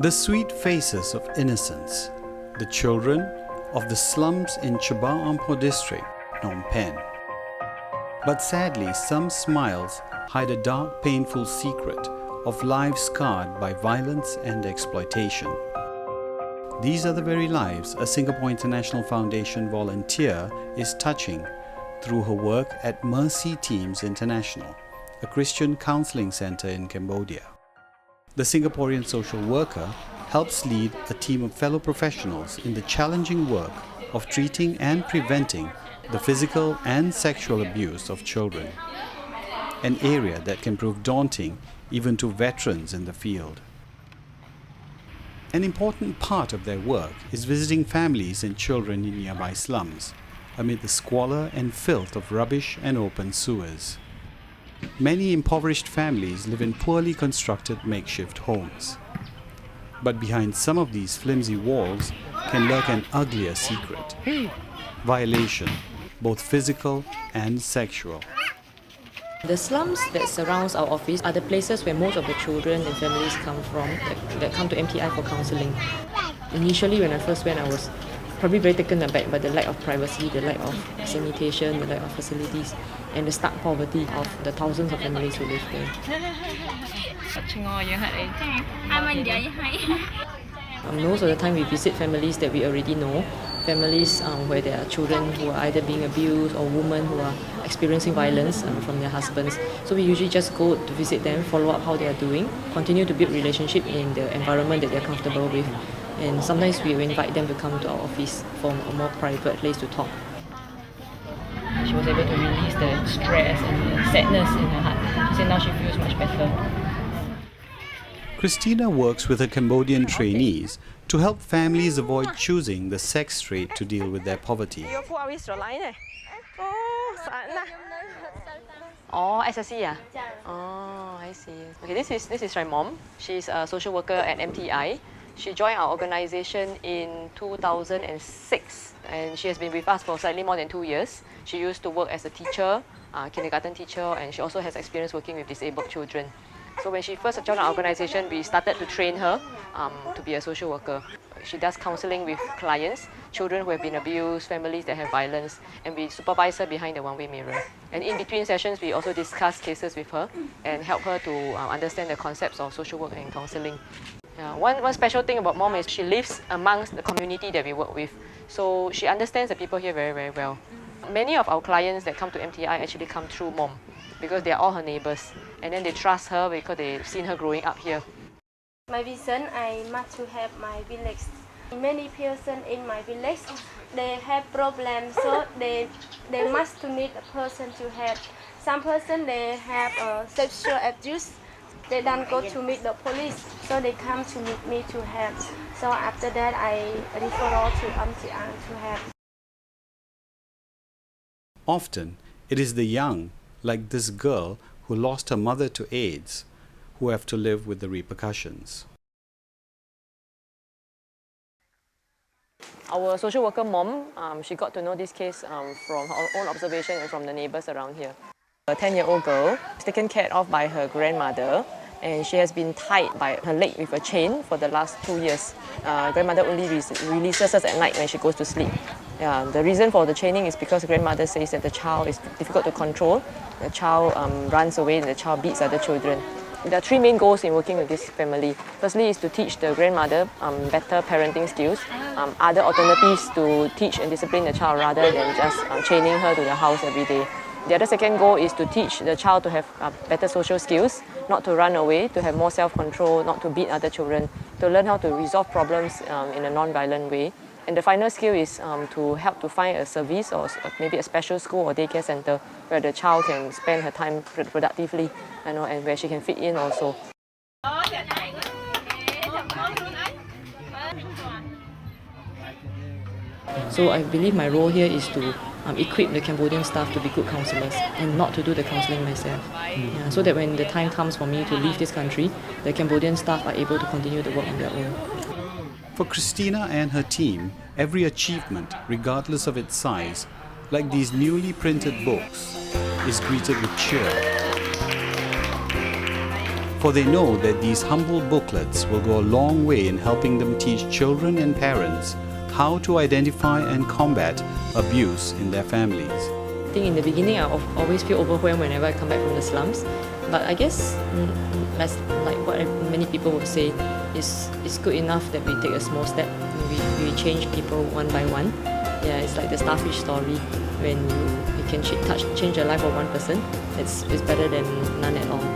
The sweet faces of innocence, the children of the slums in Chaba Ampho district, Phnom Penh. But sadly, some smiles hide a dark, painful secret of lives scarred by violence and exploitation. These are the very lives a Singapore International Foundation volunteer is touching through her work at Mercy Teams International, a Christian counseling center in Cambodia. The Singaporean social worker helps lead a team of fellow professionals in the challenging work of treating and preventing the physical and sexual abuse of children, an area that can prove daunting even to veterans in the field. An important part of their work is visiting families and children in nearby slums, amid the squalor and filth of rubbish and open sewers. Many impoverished families live in poorly constructed makeshift homes. But behind some of these flimsy walls can lurk an uglier secret: violation, both physical and sexual. The slums that surrounds our office are the places where most of the children and families come from that come to MTI for counselling. Initially, when I first went, I was probably very taken aback by the lack of privacy, the lack of sanitation, the lack of facilities, and the stark poverty of the thousands of families who live there. Most of the time we visit families that we already know, families where there are children who are either being abused or women who are experiencing violence from their husbands. So we usually just go to visit them, follow up how they are doing, continue to build relationship in the environment that they're comfortable with. And sometimes we invite them to come to our office for a more private place to talk. She was able to release the stress and the sadness in her heart. She said now she feels much better. Christina works with her Cambodian trainees to help families avoid choosing the sex trade to deal with their poverty. Oh, SSC, yeah. Oh, I see. Okay, this is my mom. She's a social worker at MTI. She joined our organization in 2006, and she has been with us for slightly more than 2 years. She used to work as a teacher, kindergarten teacher, and she also has experience working with disabled children. So when she first joined our organization, we started to train her to be a social worker. She does counseling with clients, children who have been abused, families that have violence, and we supervise her behind the one-way mirror. And in between sessions, we also discuss cases with her and help her to understand the concepts of social work and counseling. One special thing about Mom is she lives amongst the community that we work with. So she understands the people here very, very well. Many of our clients that come to MTI actually come through Mom because they are all her neighbors. And then they trust her because they've seen her growing up here. My vision, I must to help my village. Many persons in my village, they have problems, so they must to need a person to help. Some person they have sexual abuse. They don't go to meet the police, so they come to meet me to help. So after that, I refer to MTI to help. Often, it is the young, like this girl who lost her mother to AIDS, who have to live with the repercussions. Our social worker mom, she got to know this case from her own observation and from the neighbors around here. A 10-year-old girl is taken care of by her grandmother, and she has been tied by her leg with a chain for the last 2 years. Grandmother only releases us at night when she goes to sleep. The reason for the chaining is because grandmother says that the child is difficult to control. The child runs away and the child beats other children. There are 3 main goals in working with this family. Firstly is to teach the grandmother better parenting skills, other alternatives to teach and discipline the child rather than just chaining her to the house every day. The other second goal is to teach the child to have better social skills, not to run away, to have more self-control, not to beat other children, to learn how to resolve problems in a non-violent way. And the final skill is to help to find a service or maybe a special school or daycare center where the child can spend her time productively, and where she can fit in also. So I believe my role here is to equip the Cambodian staff to be good counsellors and not to do the counselling myself. So that when the time comes for me to leave this country, the Cambodian staff are able to continue the work on their own. For Christina and her team, every achievement, regardless of its size, like these newly printed books, is greeted with cheer. for they know that these humble booklets will go a long way in helping them teach children and parents how to identify and combat abuse in their families. I think in the beginning I always feel overwhelmed whenever I come back from the slums, but I guess like what many people would say, it's good enough that we take a small step. We change people one by one. Yeah, it's like the starfish story. When you can change the life of one person, it's better than none at all.